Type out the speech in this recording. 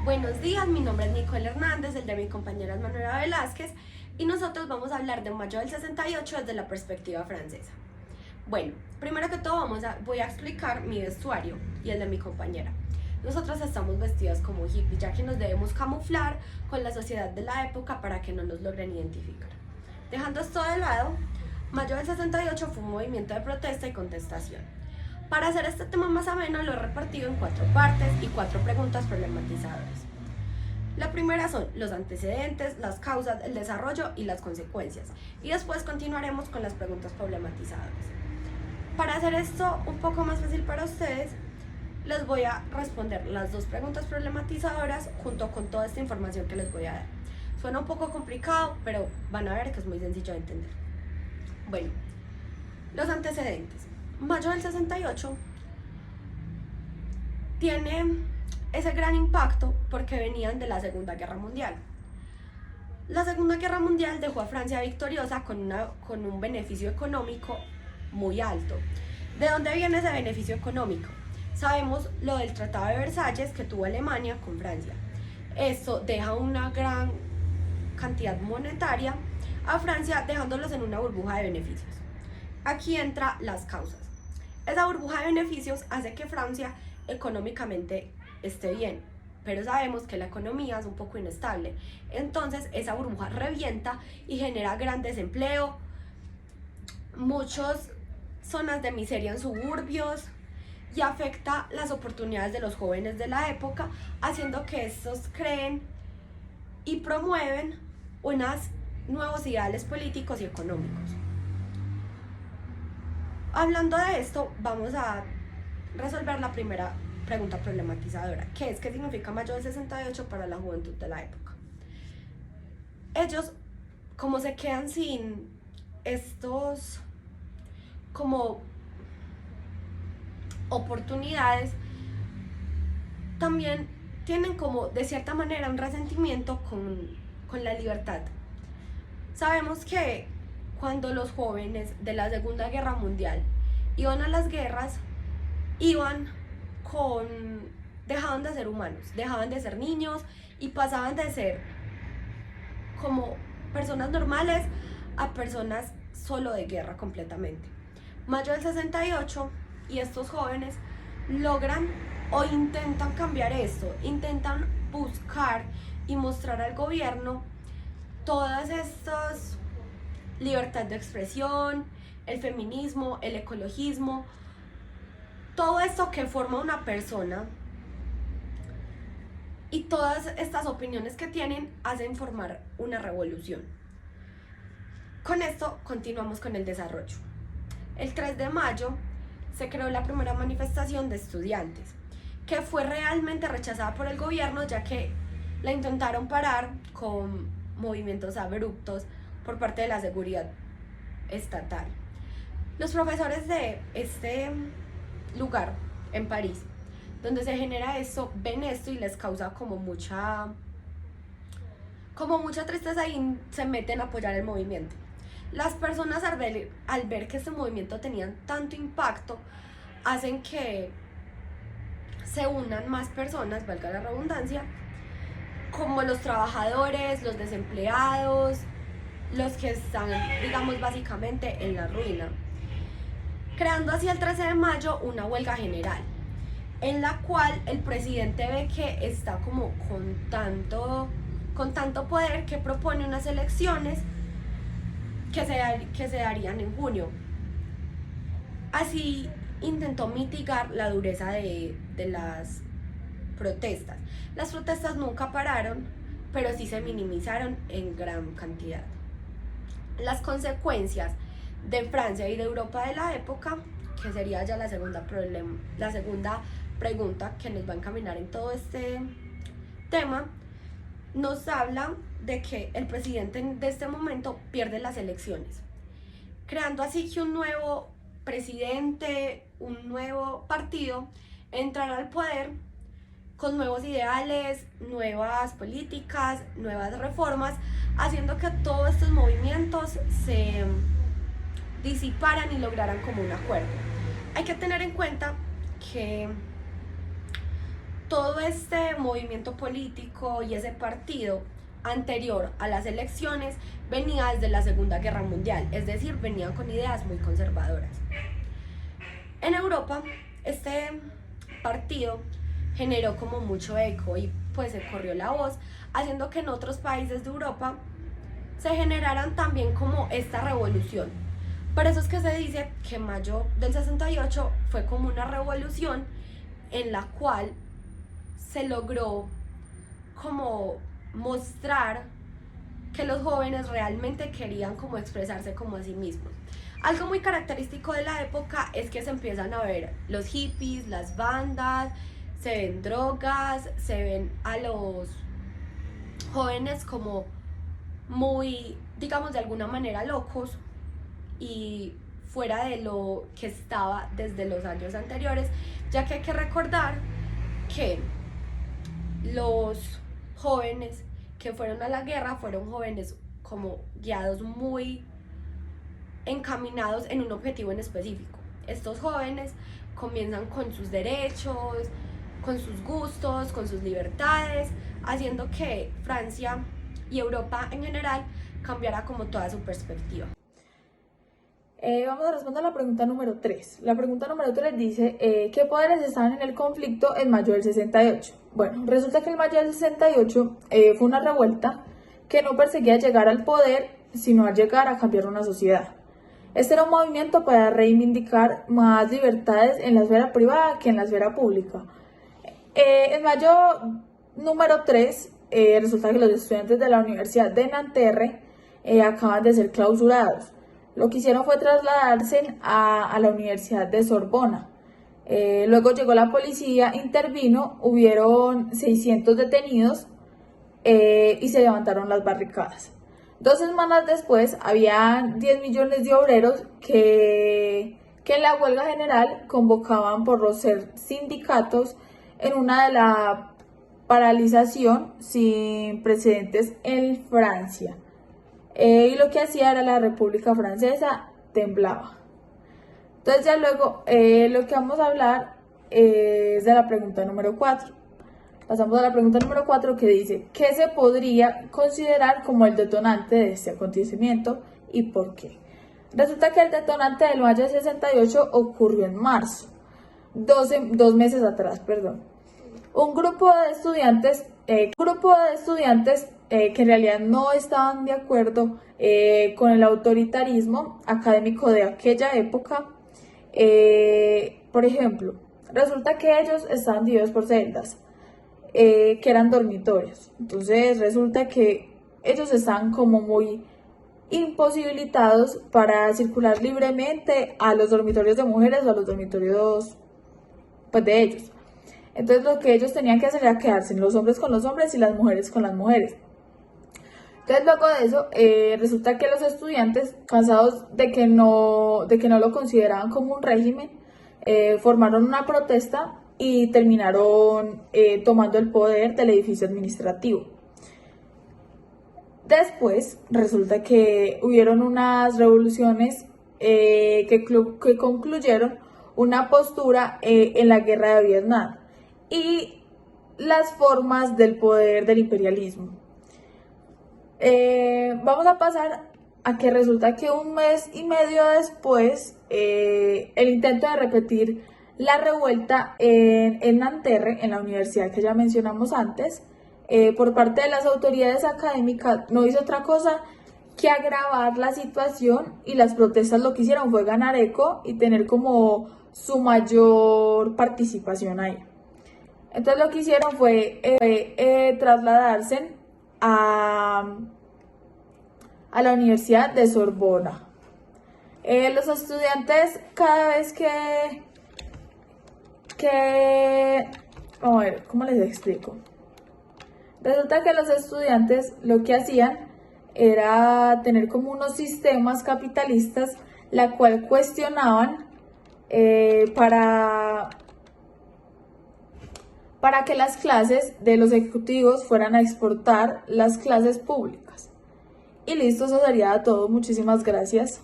Buenos días, mi nombre es Nicole Hernández, el de mi compañera es Manuela Velázquez y nosotros vamos a hablar de Mayo del 68 desde la perspectiva francesa. Bueno, primero que todo voy a explicar mi vestuario y el de mi compañera. Nosotros estamos vestidas como hippies ya que nos debemos camuflar con la sociedad de la época para que no nos logren identificar. Dejando esto de lado, Mayo del 68 fue un movimiento de protesta y contestación. Para hacer este tema más ameno lo he repartido en 4 partes y 4 preguntas problematizadoras. La primera son los antecedentes, las causas, el desarrollo y las consecuencias. Y después continuaremos con las preguntas problematizadoras. Para hacer esto un poco más fácil para ustedes, les voy a responder las 2 preguntas problematizadoras junto con toda esta información que les voy a dar. Suena un poco complicado, pero van a ver que es muy sencillo de entender. Bueno, los antecedentes. Mayo del 68 tiene ese gran impacto porque venían de la Segunda Guerra Mundial. La Segunda Guerra Mundial dejó a Francia victoriosa con un beneficio económico muy alto. ¿De dónde viene ese beneficio económico? Sabemos lo del Tratado de Versalles que tuvo Alemania con Francia. Esto deja una gran cantidad monetaria a Francia, dejándolos en una burbuja de beneficios. Aquí entran las causas. Esa burbuja de beneficios hace que Francia económicamente esté bien, pero sabemos que la economía es un poco inestable. Entonces esa burbuja revienta y genera gran desempleo, muchas zonas de miseria en suburbios y afecta las oportunidades de los jóvenes de la época, haciendo que estos creen y promueven unos nuevos ideales políticos y económicos. Hablando de esto, vamos a resolver la primera pregunta problematizadora, que es ¿qué significa Mayo del 68 para la juventud de la época? Ellos, como se quedan sin estos como oportunidades, también tienen como de cierta manera un resentimiento con la libertad. Sabemos que cuando los jóvenes de la Segunda Guerra Mundial iban a las guerras, dejaban de ser humanos, dejaban de ser niños y pasaban de ser como personas normales a personas solo de guerra completamente. Mayo del 68 y estos jóvenes logran o intentan cambiar esto, intentan buscar y mostrar al gobierno todas estas libertad de expresión, el feminismo, el ecologismo, todo esto que forma una persona y todas estas opiniones que tienen hacen formar una revolución. Con esto continuamos con el desarrollo. El 3 de mayo se creó la primera manifestación de estudiantes, que fue realmente rechazada por el gobierno ya que la intentaron parar con movimientos abruptos por parte de la seguridad estatal. Los profesores de este lugar en París, donde se genera esto, ven esto y les causa como mucha tristeza y se meten a apoyar el movimiento. Las personas al ver que este movimiento tenía tanto impacto, hacen que se unan más personas, valga la redundancia, como los trabajadores, los desempleados, los que están, digamos, básicamente en la ruina, creando así el 13 de mayo una huelga general, en la cual el presidente ve que está como con tanto poder que propone unas elecciones que se darían en junio. Así intentó mitigar la dureza de las protestas. Las protestas nunca pararon, pero sí se minimizaron en gran cantidad. Las consecuencias de Francia y de Europa de la época, que sería ya la segunda pregunta que nos va a encaminar en todo este tema, nos habla de que el presidente de este momento pierde las elecciones, creando así que un nuevo presidente, un nuevo partido entrará al poder con nuevos ideales, nuevas políticas, nuevas reformas, haciendo que todos estos movimientos se disiparan y lograran como un acuerdo. Hay que tener en cuenta que todo este movimiento político y ese partido anterior a las elecciones venía desde la Segunda Guerra Mundial, es decir, venían con ideas muy conservadoras. En Europa, este partido generó como mucho eco y pues se corrió la voz, haciendo que en otros países de Europa se generaran también como esta revolución. Por eso es que se dice que mayo del 68 fue como una revolución en la cual se logró como mostrar que los jóvenes realmente querían como expresarse como a sí mismos. Algo muy característico de la época es que se empiezan a ver los hippies, las bandas, se ven drogas, se ven a los jóvenes como muy, digamos de alguna manera locos y fuera de lo que estaba desde los años anteriores, ya que hay que recordar que los jóvenes que fueron a la guerra fueron jóvenes como guiados muy encaminados en un objetivo en específico. Estos jóvenes comienzan con sus derechos, con sus gustos, con sus libertades, haciendo que Francia y Europa en general cambiara como toda su perspectiva. Vamos a responder la pregunta número 3. La pregunta número 3 dice, ¿qué poderes estaban en el conflicto en mayo del 68? Bueno, resulta que en mayo del 68 fue una revuelta que no perseguía llegar al poder, sino a llegar a cambiar una sociedad. Este era un movimiento para reivindicar más libertades en la esfera privada que en la esfera pública. En mayo número 3, resulta que los estudiantes de la Universidad de Nanterre acaban de ser clausurados. Lo que hicieron fue trasladarse a la Universidad de Sorbona. Luego llegó la policía, intervino, hubieron 600 detenidos y se levantaron las barricadas. 2 semanas después, había 10 millones de obreros que en la huelga general convocaban por los sindicatos en una de la paralización sin precedentes en Francia. Y lo que hacía era la República Francesa temblaba. Entonces ya luego lo que vamos a hablar es de la pregunta número 4. Pasamos a la pregunta número 4 que dice, ¿qué se podría considerar como el detonante de este acontecimiento y por qué? Resulta que el detonante del mayo del 68 ocurrió en marzo, 2 meses atrás, perdón. Un grupo de estudiantes que en realidad no estaban de acuerdo con el autoritarismo académico de aquella época. Por ejemplo, resulta que ellos estaban divididos por celdas, que eran dormitorios. Entonces resulta que ellos estaban como muy imposibilitados para circular libremente a los dormitorios de mujeres o a los dormitorios pues, de ellos. Entonces lo que ellos tenían que hacer era quedarse los hombres con los hombres y las mujeres con las mujeres. Entonces luego de eso resulta que los estudiantes, cansados de que no lo consideraban como un régimen, formaron una protesta y terminaron tomando el poder del edificio administrativo. Después resulta que hubieron unas revoluciones que concluyeron una postura en la guerra de Vietnam y las formas del poder del imperialismo. Vamos a pasar a que resulta que 1 mes y medio después el intento de repetir la revuelta en Nanterre, en la universidad que ya mencionamos antes, por parte de las autoridades académicas no hizo otra cosa que agravar la situación, y las protestas lo que hicieron fue ganar eco y tener como su mayor participación ahí. Entonces lo que hicieron fue trasladarse a la Universidad de Sorbona. Los estudiantes cada vez vamos a ver, ¿cómo les explico? Resulta que los estudiantes lo que hacían era tener como unos sistemas capitalistas, la cual cuestionaban para que las clases de los ejecutivos fueran a exportar las clases públicas. Y listo, eso sería todo. Muchísimas gracias.